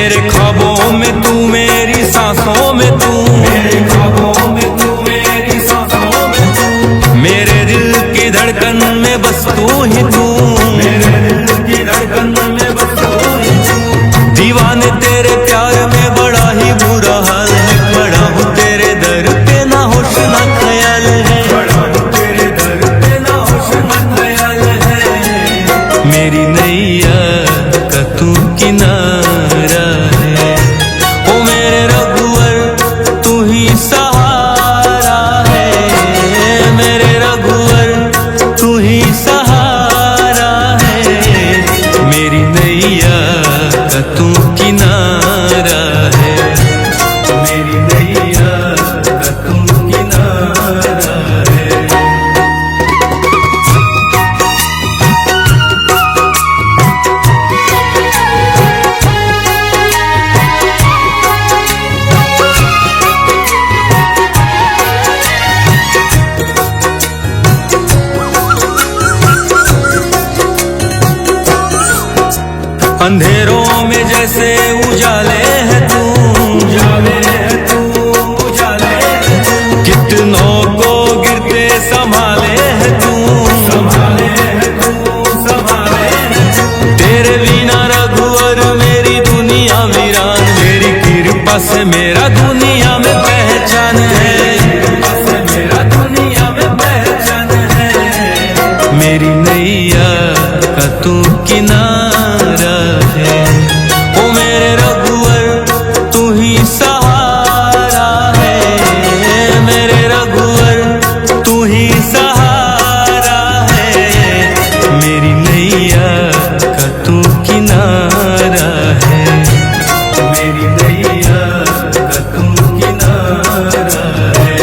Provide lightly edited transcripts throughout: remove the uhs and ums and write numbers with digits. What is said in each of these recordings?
मेरे ख्वाबों में तू, मेरी सांसों में तू, मेरे ख्वाबों में तू, मेरी सांसों में तू, मेरे दिल की धड़कन में बस तू ही तू, मेरे दिल की धड़कन में बस तू ही तू। दीवाने तेरे प्यार में बड़ा ही बुरा हाल है, बड़ा हूँ तेरे दर पे ना होश ना ख्याल है, बड़ा हूँ तेरे दर पे ना होश ना ख्याल है। मेरी नैया का तू किनारा है, ओ मेरे रघुवर तू ही सहारा है, मेरे रघुवर तू ही सहारा है। मेरी नैया का तू किनारा है, मेरी नैया का तू किनारा है। अंधेरों में जैसे उजाले है तू, उजाले है तू, उजाले है तू। कितनों को गिरते संभाले है तू, संभाले है तू, संभाले है तू। तेरे बिना रघुवर मेरी दुनिया वीरान, मेरी कृपा से मेरा दुनिया में पहचान है, कृपा से मेरा दुनिया में पहचान है। मेरी नैया का तू किनारा है, ओ मेरे रघुवर तू ही सहारा है, मेरे रघुवर तू ही सहारा है। मेरी नैया का तू किनारा है, मेरी नैया का तू किनारा है।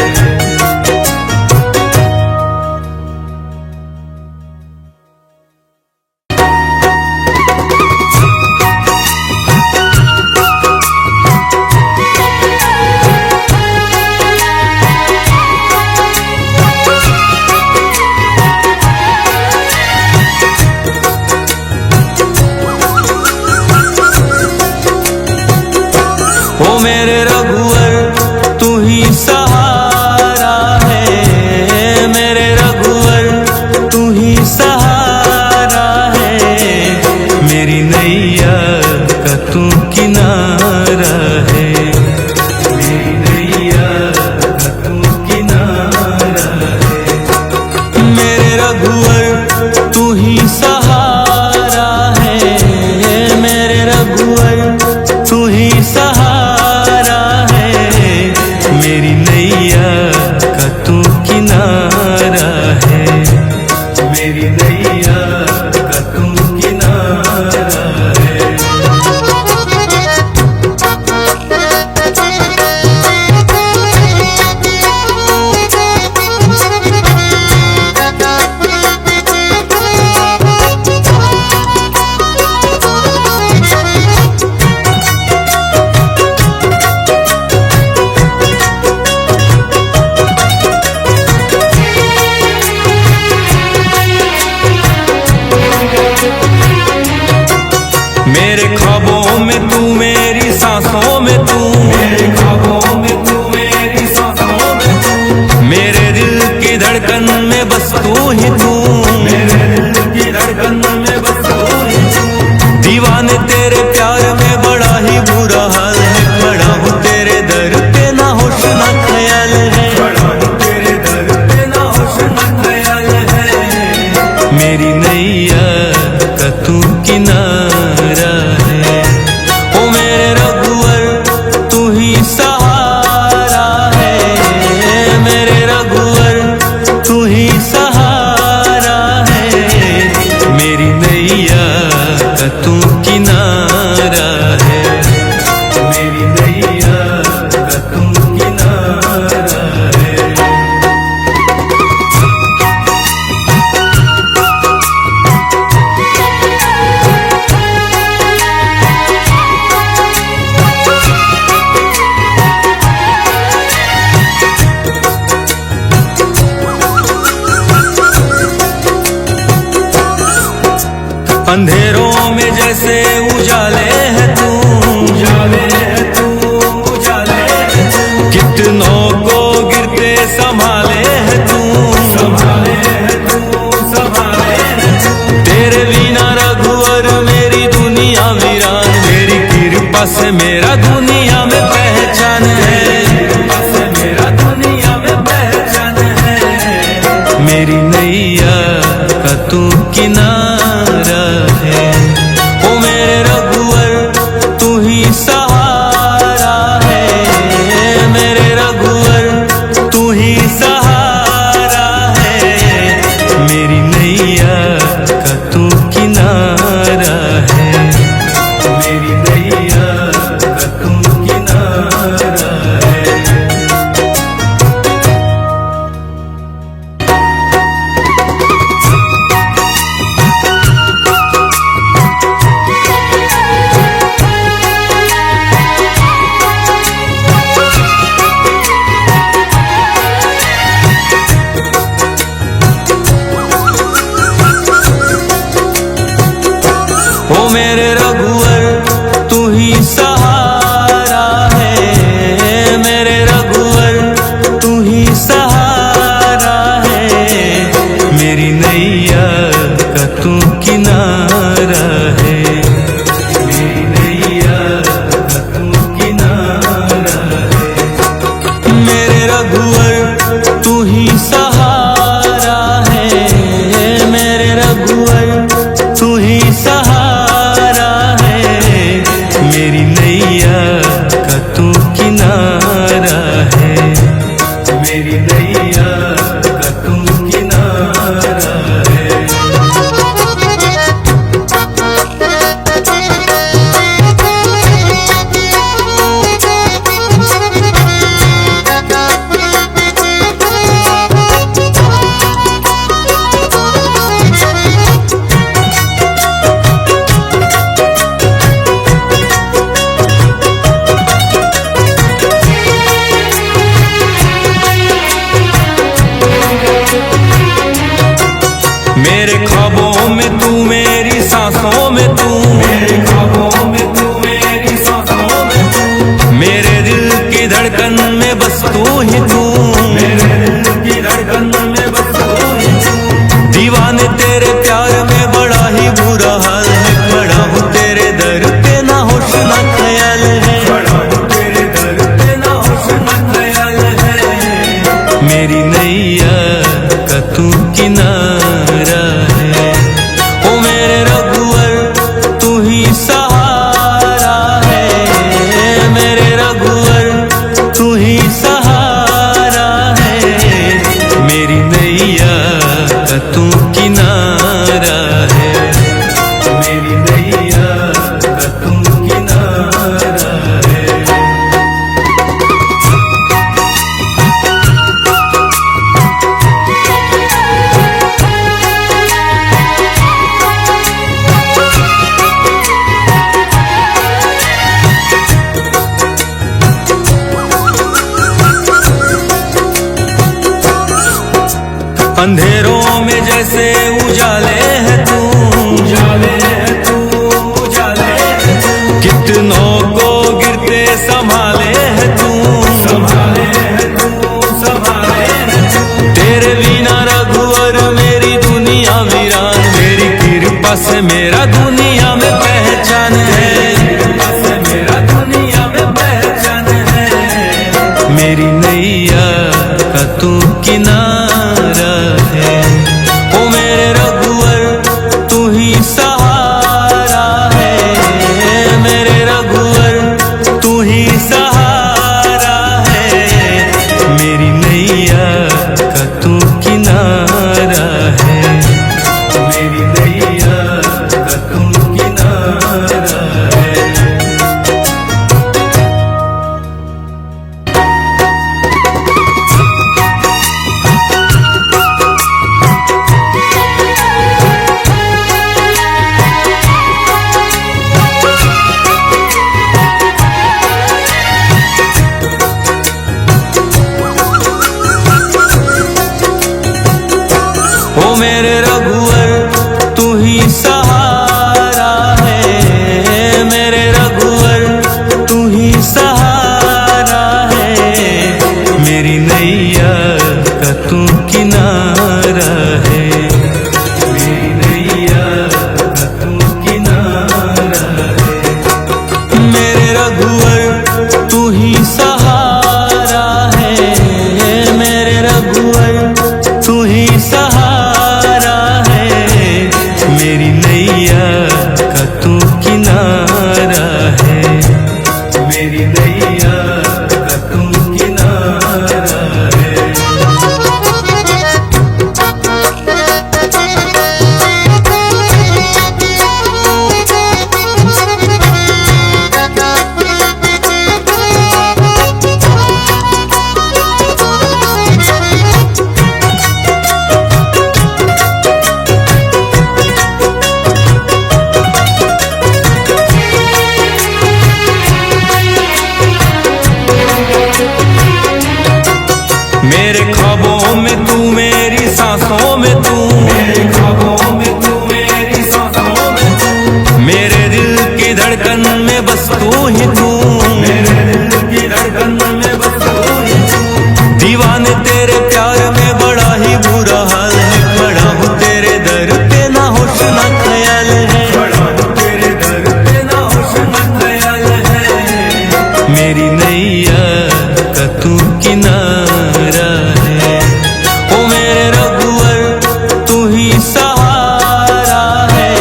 ओ मेरे रघुवर तू ही सहारा है, मेरे रघुवर तू ही सहारा है। मेरी नैया का तू किनारा है, मेरी नैया का तू किनारा है। मेरे रघुवर तू ही सहारा है, मेरे रघुवर तू ही सहारा है। मेरी नैया का तू किनारा है, मेरी नैया का तू किनारा है। मेरे ख्वाबों में तू, मेरी सांसों में तू, मेरे ख्वाबों में तू, मेरी सांसों में तू, मेरे दिल की धड़कन में बस तू ही तू, मेरे दिल की धड़कन में बस तू ही तू। दीवाने तेरे प्यार में बड़ा ही बुरा हाल है, बड़ा हूँ तेरे दर पे ना होश ना ख्याल है, बड़ा हूँ तेरे दर पे ना होश ना ख्याल है। मेरी नैया का तू किनारा है, ओ मेरे रघुवर तू ही सहारा है, मेरे रघुवर तू ही सहारा है। मेरी नैया का तू किनारा है, मेरी नैया का तू किनारा है। अंधेरों में जैसे उजाले है तू, कृपा से मेरा दुनिया में पहचान है, कृपा से मेरा दुनिया में पहचान है। मेरी नैया का तू किनारा है, ओ मेरे रघुवर तू ही सहारा है, मेरे रघुवर तू ही सहारा है। मेरी नैया का तू किनारा है, मेरी नैया का तू किनारा है। ओ मेरे रघुवर तू ही सहारा है, मेरे रघुवर तू ही सहारा है। मेरी नैया का तू किनारा है, मेरी नैया का तू किनारा है। मेरे रघुवर तू ही सहारा है, मेरे रघुवर तू ही सहारा है। मेरी नैया का तू किनारा है, मेरी नैया का तू किनारा है। मेरे ख्वाबों में तू, मेरी सांसों में तू, मेरे ख्वाबों में तू, मेरी सांसों में तू, मेरे दिल की धड़कन में बस तू ही तू, मेरे दिल की धड़कन में बस तू ही तू। दीवाने तेरे प्यार में बड़ा ही बुरा हाल है, खड़ा हूँ तेरे दर पे ना होश ना ख्याल है, खड़ा हूँ तेरे दर पे ना होश ना ख्याल है। मेरी नैया का तू किनारा है, ओ मेरे रघुवर तू ही सहारा है, मेरे रघुवर तू ही सहारा है। मेरी नैया का तू किनारा है, मेरी नैया का तू किनारा है। अंधेरों में जैसे उजाले है तू, उजाले है तू, उजाले है तू। कितनों को गिरते संभाले है तू, संभाले है तू, संभाले है तू। तेरे बिना रघुवर मेरी दुनिया वीरान, मेरी कृपा से मेरा दुनिया में पहचान है, कृपा से मेरा दुनिया में पहचान है। मेरी नैया का तू किनारा है, ओ मेरे रघुवर तू ही सहारा है, मेरे रघुवर तू ही सहारा है। मेरी नैया का तू किनारा है, मेरी नैया का तू किनारा है। ओ मेरे रघुवर तू ही सहारा है, मेरे रघुवर तू ही सहारा है। मेरी नैया का तू किनारा है, मेरी नैया का तू किनारा है। मेरे रघुवर तू ही सहारा है, मेरे रघुवर तू ही सहारा है, मेरी नैया का तू किनारा है, मेरी नैया का तू किनारा है। मेरे ख्वाबों में तू, मेरी सांसों में तू, मेरे ख्वाबों में तू, मेरी सांसों में तू, मेरे दिल की धड़कन में बस तू ही तू, मेरे दिल की धड़कन में बस तू ही तू। दीवाने तेरे प्यार में बड़ा ही बुरा हाल है, खड़ा हूँ तेरे दर पे ना होश ना ख्याल है, खड़ा हूँ तेरे दर पे ना होश ना ख्याल है, मेरी नैया का तू किनारा है, ओ मेरे रघुवर तू ही सहारा है,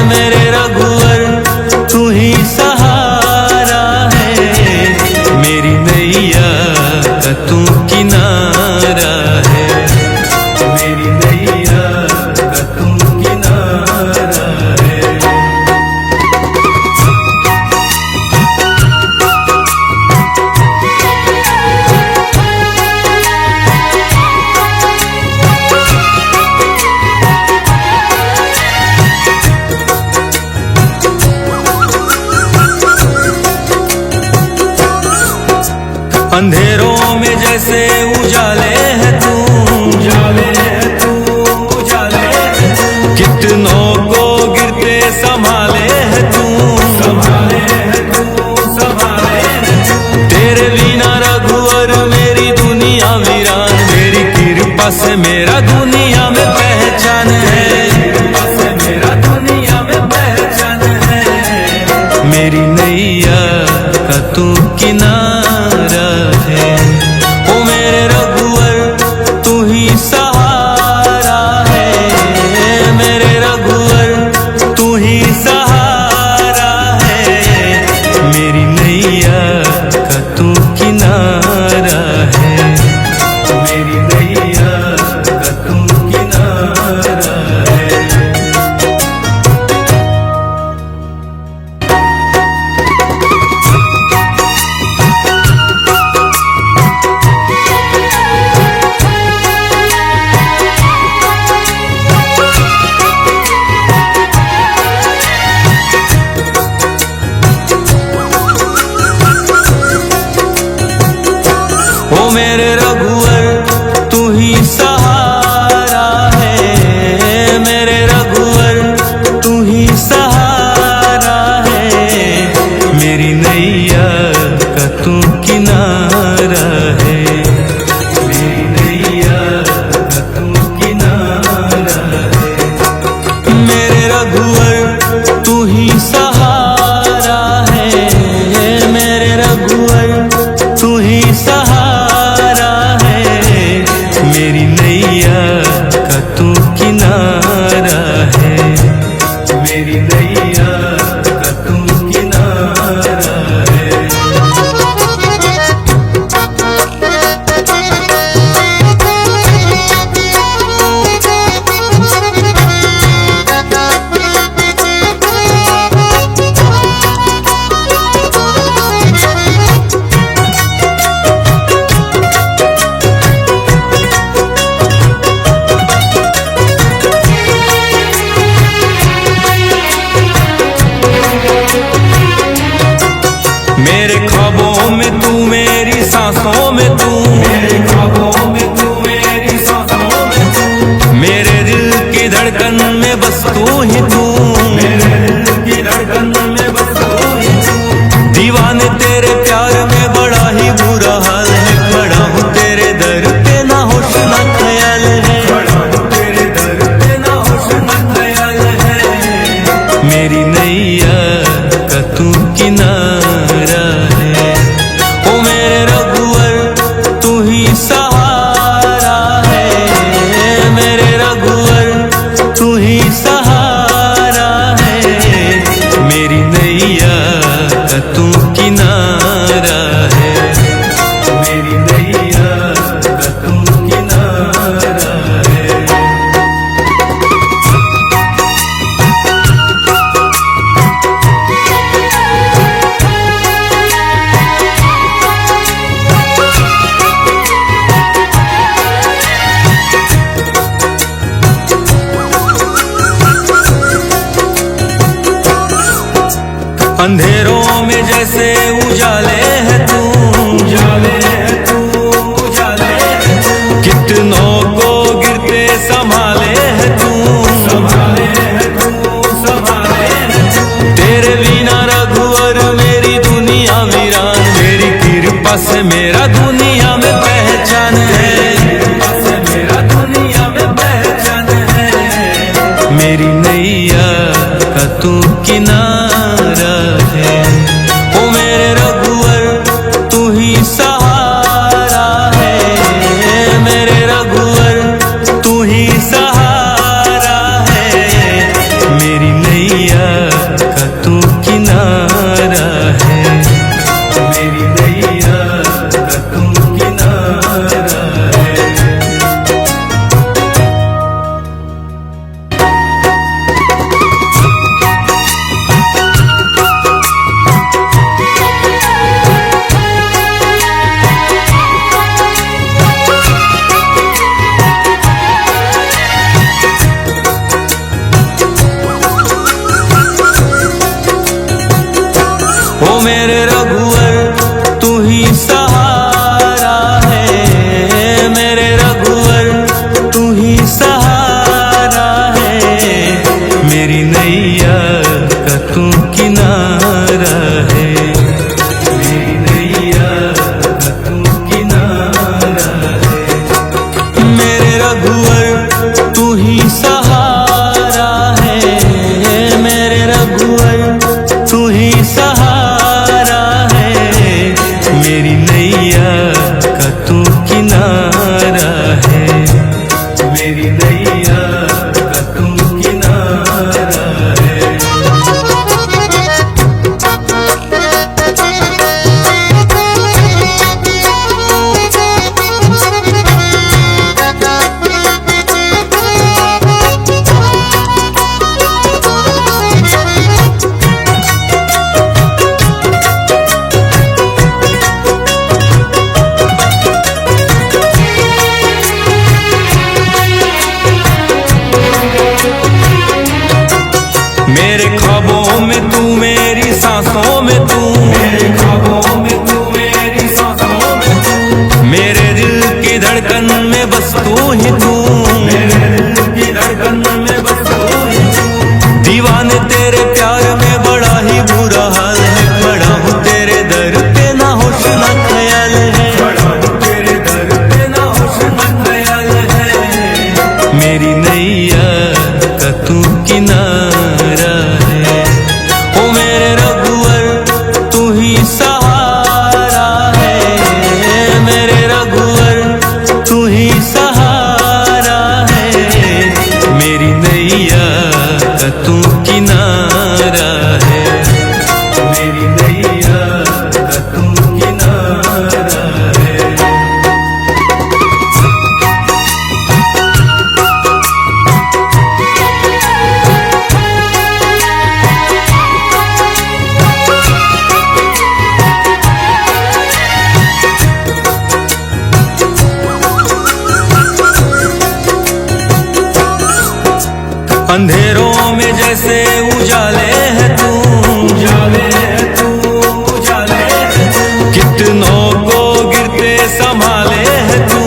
मेरे रघुवर तू ही सहारा है, मेरी नैया का तू किनारा है, मेरी नैया का तू किनारा है। अंधेरों में जैसे उजाले है तू, उजाले है तू, उजाले है तू, कितनों को गिरते संभाले है तू, संभाले है तू, संभाले है तू। तेरे बिना रघुवर मेरी दुनिया वीरान, तेरी कृपा से मेरा दुनिया में पहचान है, कृपा से मेरा दुनिया में पहचान है, मेरी नैया का तू किनारा है, ओ मेरे रघुवर तू ही सहारा है, मेरे रघुवर तू ही सहारा है, मेरी नैया का तू किनारा है, मेरी नैया का तू किनारा है। ओ मेरे रघुवर तू ही सहारा है, मेरे रघुवर तू ही सहारा है, मेरी नैया का तू किनारा है, मेरी नैया का तू किनारा है, मेरे रघुवर तू ही सहारा है, मेरे रघुवर तू ही सहारा है, मेरी नैया का तू किनारा है, मेरी नैया का तू किनारा है। मेरे ख्वाबों में तू, मेरी सांसों में तू, मेरे ख्वाबों में तू, मेरी सांसों में तू, मेरे दिल की धड़कन में बस तू ही तू, मेरे दिल की धड़कन में बस तू ही तू। दीवाने तेरे प्यार में बड़ा ही बुरा हाल है, खड़ा हूँ तेरे दर पे ना होश ना ख्याल है, खड़ा हूँ तेरे दर पे ना होश ना ख्याल है, मेरी नैया का तू किनारा अंधेरों में जैसे उजाले है तू, उजाले है तू, उजाले है तू। कितनों को गिरते संभाले है तू, संभाले है तू, संभाले है तू। तेरे बिना रघुवर मेरी दुनिया वीरान, मेरी कृपा से मेरा दुनिया में पहचान है, कृपा से मेरा दुनिया में पहचान है। मेरी नैया का तू किनारा है, ओ मेरे रघुवर तू ही सहारा है, मेरे रघुवर तू ही सहारा है। मेरी नैया का तू किनारा है, मेरी नैया का तू किनारा है। ओ मेरे रघुवर तू ही सहारा है, मेरे रघुवर तू ही सहारा है। मेरी नैया का तू किनारा है, मेरी नैया का तू किनारा है। मेरे रघुवर तू ही सहारा है, मेरे रघुवर तू ही सहारा है। मेरी नैया का तू किनारा है, मेरी नैया का तू किनारा है। मेरे ख्वाबों में तू, मेरी सांसों में तू, मेरे ख्वाबों में तू, मेरी सांसों में तू। मेरे दिल की धड़कन में बस तू ही तू, मेरे दिल की धड़कन में बस तू ही तू। दीवाने तेरे प्यार में बड़ा ही बुरा हाल है, खड़ा हूँ तेरे दर पे ना होश ना ख्याल है, खड़ा हूँ तेरे दर पे ना होश ना ख्याल है। मेरी नैया का तू किनारा है, ओ मेरे रघुवर तू ही सहारा है, मेरे रघुवर तू ही सहारा है। मेरी नैया का तू किनारा है, मेरी नैया का तू किनारा है। अंधेरों में जैसे उजाले है तू, उजाले है तू, उजाले है तू। कितनों को गिरते संभाले है तू,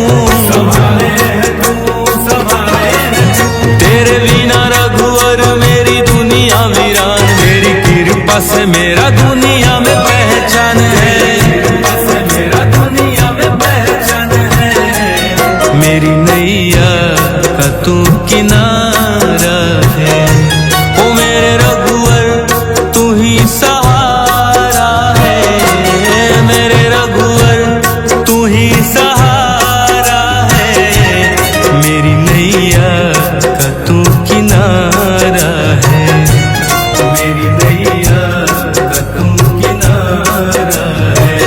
संभाले है तू, संभाले है तू। तेरे बिना रघुवर मेरी दुनिया वीरान, मेरी कृपा से मेरा दुनिया में पहचान है, कृपा से मेरा दुनिया में पहचान है। मेरी नैया का तू किनारा है, ओ मेरे रघुवर तू ही सहारा है, मेरे रघुवर तू ही सहारा है। मेरी नैया का तू किनारा है, मेरी नैया का तू किनारा है।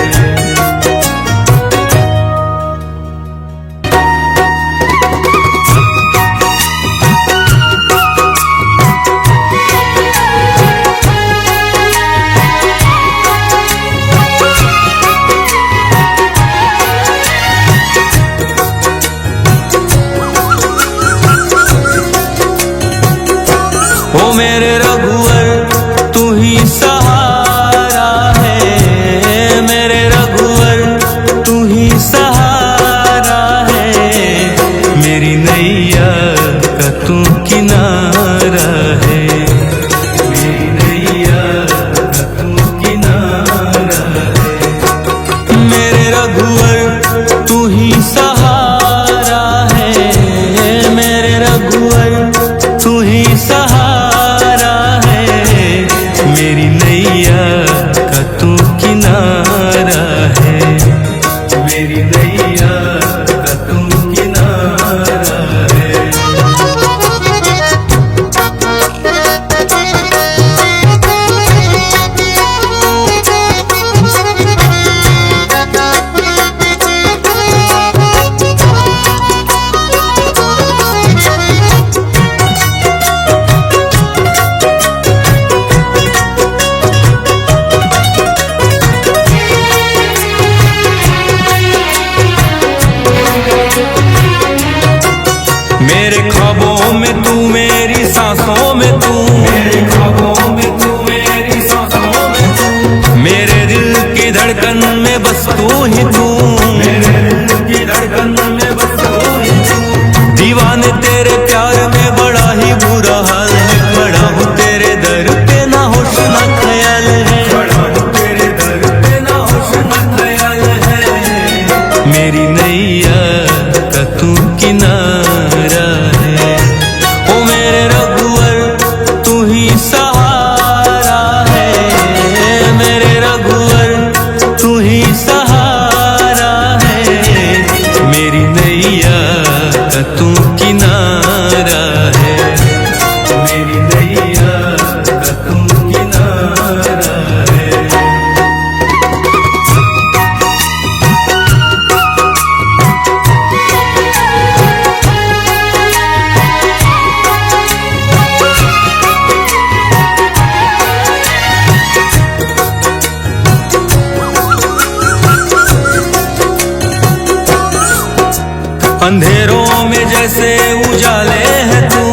अंधेरों में जैसे उजाले है तू,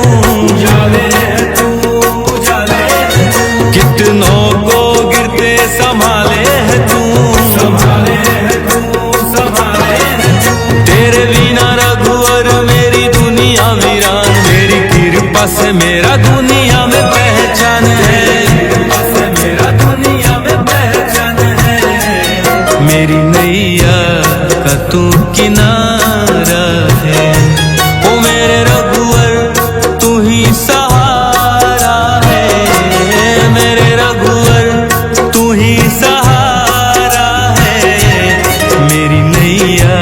उजाले है तू, उजाले है तू। कितनों को गिरते संभाले है तू, संभाले है तू, संभाले है तू। तेरे बिना रघुवर मेरी दुनिया वीरान, तेरी कृपा से मेरा दुनिया में पहचान है, कृपा से मेरा दुनिया में पहचान है। मेरी नैया का तू किनारा है, ओ मेरे रघुवर तू ही सहारा है, मेरे रघुवर तू ही सहारा है। मेरी नैया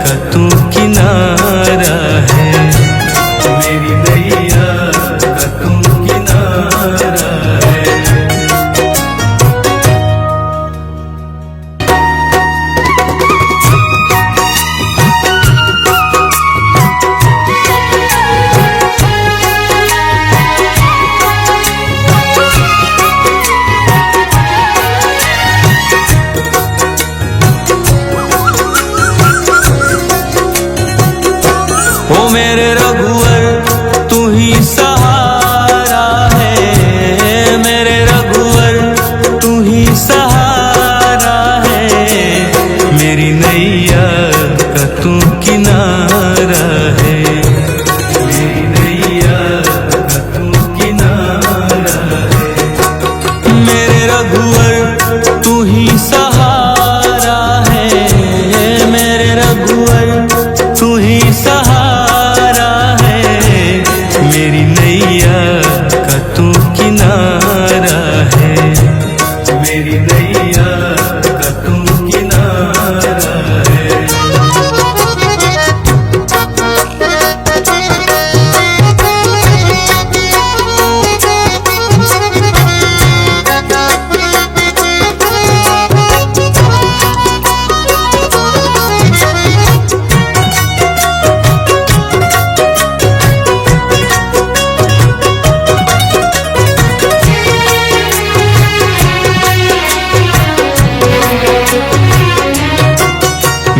का तू किनारा है, मेरी नैया का तू किनारा है। ओ मेरे रघुवर तू ही सहारा है, मेरे रघुवर तू ही सहारा है। मेरी नैया का तू किनारा है, मेरी नैया का तू किनारा है। मेरे रघुवर तू ही सहारा है, मेरे रघुवर तू ही सहारा है। मेरी नैया का तू किनारा है, मेरी नैया का तू किनारा है।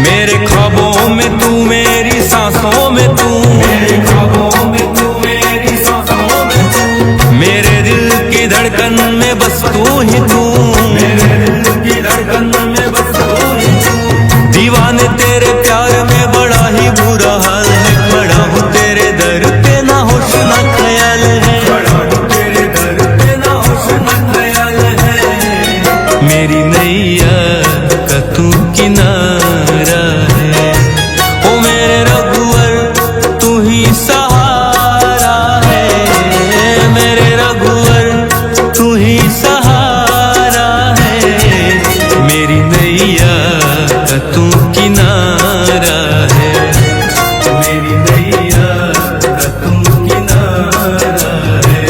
मेरे ख्वाबों में तू, मेरी सांसों में तू, मेरे ख्वाबों में तू, मेरी सांसों में तू। मेरे दिल की धड़कन में बस तू ही तू, मेरे दिल की धड़कन में बस तू ही तू। दीवाने तेरे प्यार में बड़ा ही बुरा हाल है, खड़ा हूँ तेरे दर पे ना होश ना ख्याल है, खड़ा हूँ तेरे दर पे ना होश ना ख्याल है। मेरी नैया का तू किनारा है, ओ मेरे रघुवर तू ही सहारा है, मेरे रघुवर तू ही सहारा है। मेरी नैया का तू किनारा है, मेरी नैया का तू किनारा है।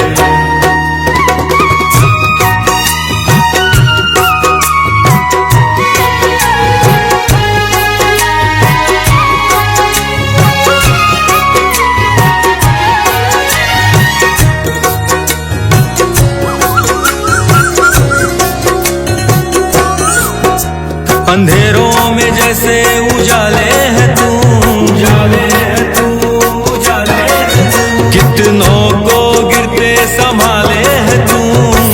अंधेरों में जैसे उजाले है तू, उजाले है तू, उजाले है तू। कितनों को गिरते संभाले है तू,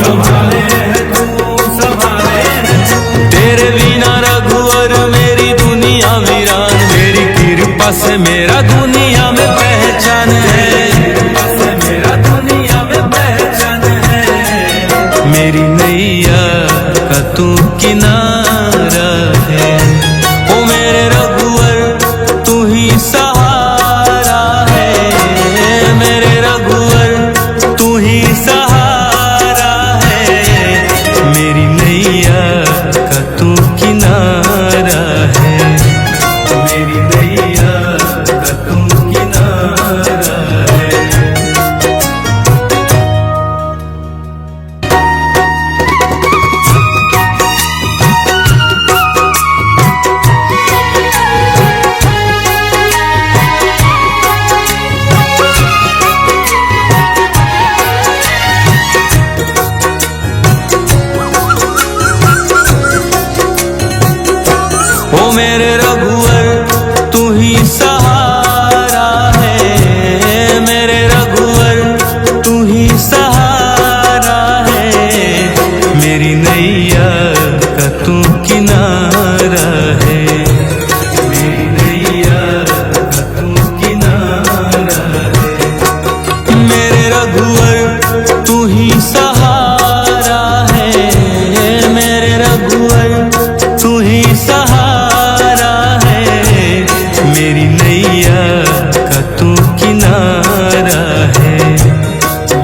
संभाले है तू, संभाले है तू। तेरे बिना रघुवर मेरी दुनिया वीरान, तेरी कृपा से मेरा दुनिया में पहचान है, कृपा से मेरा दुनिया में पहचान है। मेरी नैया का तू किनारा है, ओ मेरे रघुवर तू ही सहारा है, मेरे रघुवर तू ही सहारा है। मेरी नैया का तू किनारा है, मेरी नैया का तू किनारा है। मेरे रघुवर तू ही सहारा नैया का तू किनारा है, मेरी नैया का तू किनारा है। मेरे रघुवर तू ही सहारा है, मेरे रघुवर तू ही सहारा है। मेरी नैया का तू किनारा है,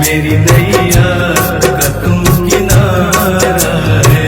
मेरी नैया का तू किनारा है।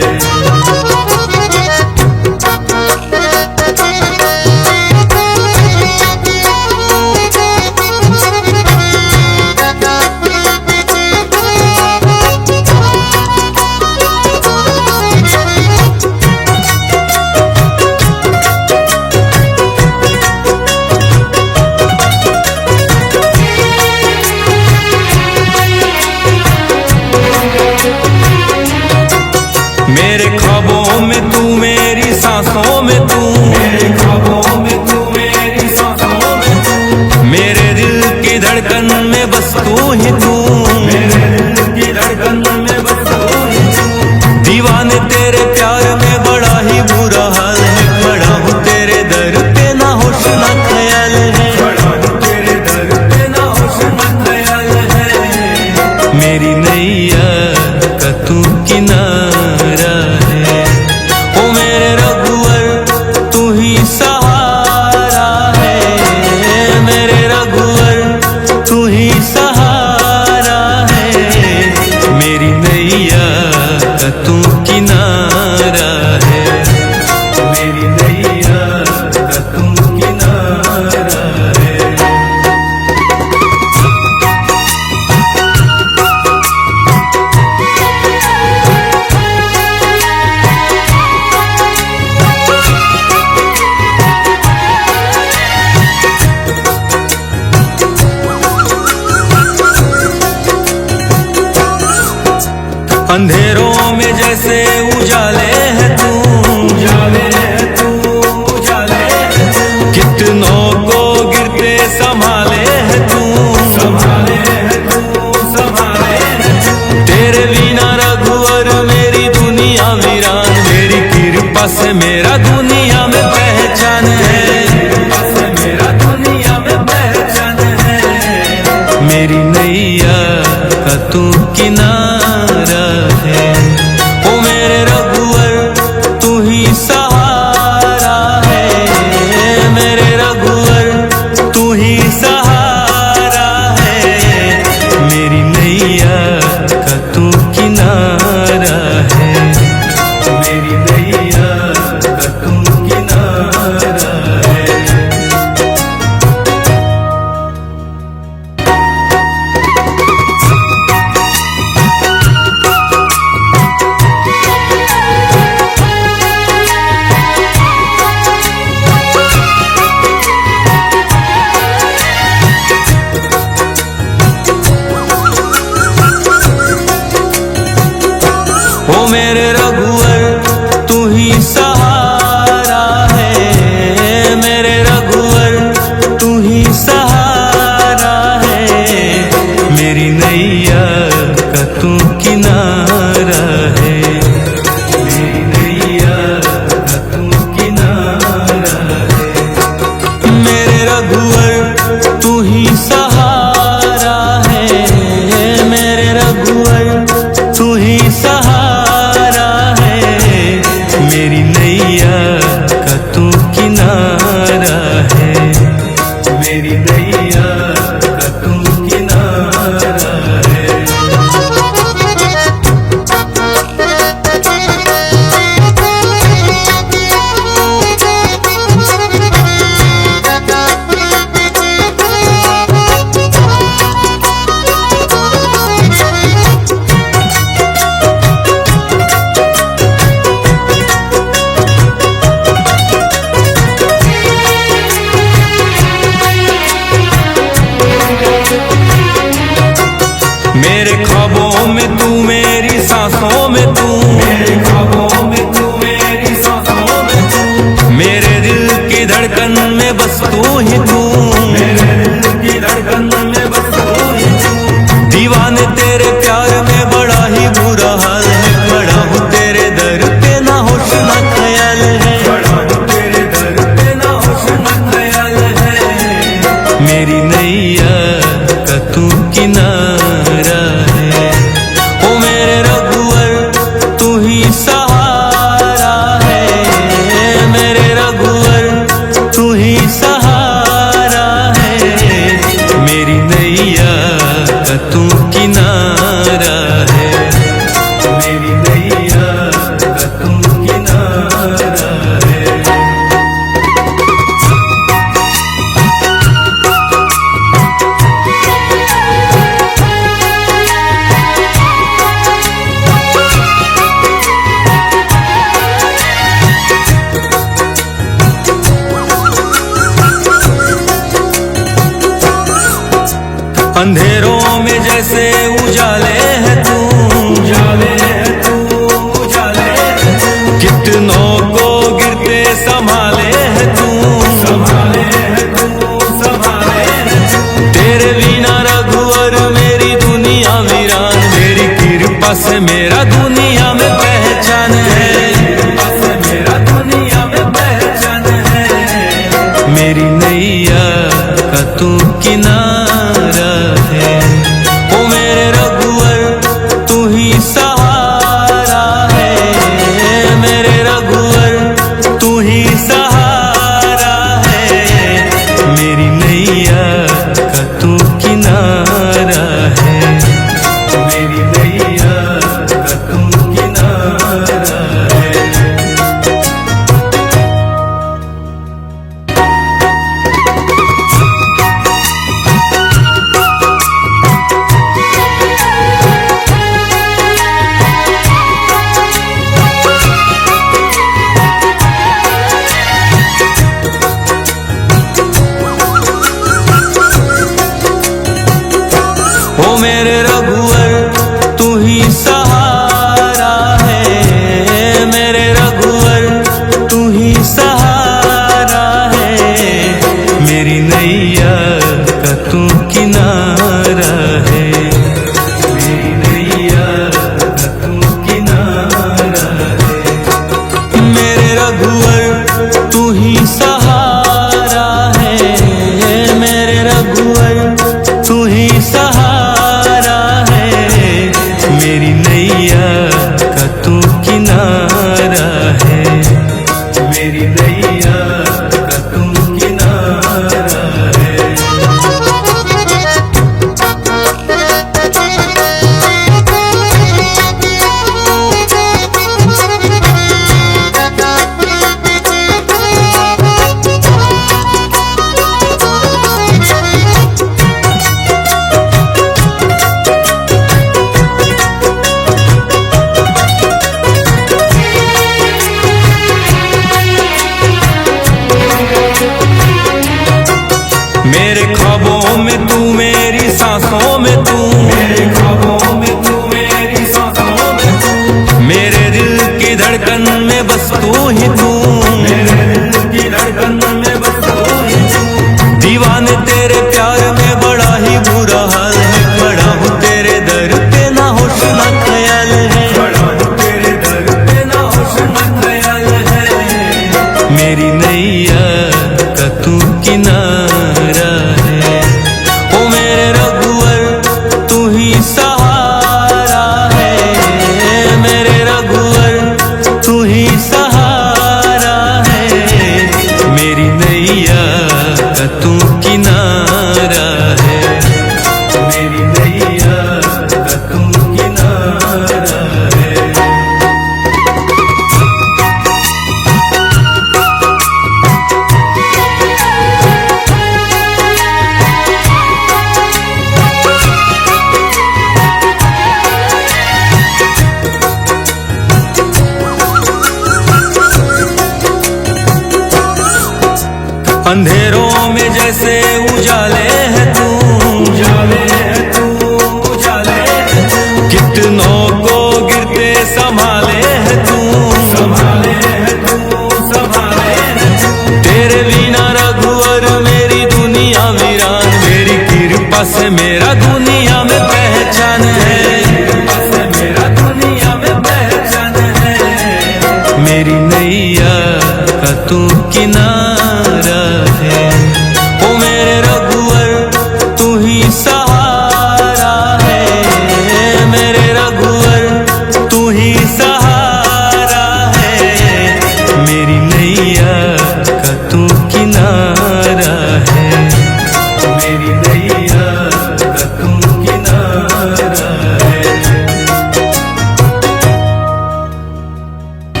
मेरे ख्वाबों में तू, मेरी सांसों में तू, मेरे ख्वाबों में तू, मेरी सांसों में तू, मेरे दिल की धड़कन में बस तू ही तू, मेरे दिल की धड़कन में बस तू ही तू। दीवाने तेरे प्यार में बड़ा ही बुरा हाल है, खड़ा हूँ तेरे दर पे ना होश ना ख्याल है, खड़ा हूँ तेरे दर पे ना होश ना ख्याल है। मेरी नैया का तू किनारा है, ओ मेरे रघुवर तू ही सहारा है, मेरे रघुवर तू ही सहारा है। मेरी नैया का तू किनारा है, मेरी नैया का तू किनारा है। अंधेरों में जैसे उजाले है तू, उजाले है तू, उजाले है तू। कितनों को गिरते संभाले है तू, संभाले है तू, संभाले है तू। तेरे बिना रघुवर मेरी दुनिया वीरान, मेरी कृपा से मेरा दुनिया में पहचान है, कृपा से मेरा दुनिया में पहचान है। मेरी नैया का तू किनारा है, ओ मेरे रघुवर तू ही सहारा है, मेरे रघुवर तू ही सहारा है। मेरी नैया का तू किनारा है, मेरी नैया का तू किनारा है। ओ मेरे रघुवर तू ही सहारा है, मेरे रघुवर तू ही सहारा है। मेरी नैया का तू किनारा है, मेरी नैया का तू किनारा है। मेरे रघुवर तू ही सहारा है, मेरे रघुवर तू ही सहारा है। मेरी नैया अंधेरों में जैसे उजाले है तू, उजाले है तू, उजाले है तू। कितनों को गिरते संभाले है तू, संभाले है तू, संभाले है तू। तेरे बिना रघुवर मेरी दुनिया वीरान, मेरी कृपा से मेरा दुनिया में पहचान है, कृपा से मेरा दुनिया में पहचान है। मेरी नैया का तू किनारा है, ओ मेरे रघुवर तू ही सहारा है, मेरे रघुवर तू ही सहारा है। मेरी नैया का तू किनारा है, मेरी नैया का तू किनारा है। ओ मेरे रघुवर तू ही सहारा है, मेरे रघुवर तू ही सहारा है। मेरी नैया का तू किनारा है, मेरी नैया का तू किनारा है। मेरे रघुवर तू ही सहारा है, मेरे रघुवर तू ही सहारा है। मेरी नैया का तू किनारा है, मेरी नैया का तू किनारा है। मेरे ख्वाबों में तू, मेरी सांसों में तू, मेरे ख्वाबों में तू, मेरी सांसों में तू। मेरे दिल की धड़कन में बस तू ही तू, मेरे दिल की धड़कन में बस तू ही तू। दीवाने तेरे प्यार में बड़ा ही बुरा हाल है, खड़ा हूँ तेरे दर पे ना होश ना ख्याल है, खड़ा हूँ तेरे दर पे ना होश ना ख्याल है। मेरी नैया का तू किनारा है, ओ मेरे रघुवर तू ही सहारा है, मेरे रघुवर तू ही सहारा है। मेरी नैया का तू किनारा है, मेरी नैया का तू किनारा है। अंधेरों में जैसे उजाले है तू, उजाले है तू, उजाले है तू। कितनों को गिरते संभाले है तू, संभाले है तू, संभाले है तू। तेरे बिना रघुवर मेरी दुनिया वीरान, मेरी कृपा से मेरा दुनिया में पहचान है, कृपा से मेरा दुनिया में पहचान है। मेरी नैया का तू किनारा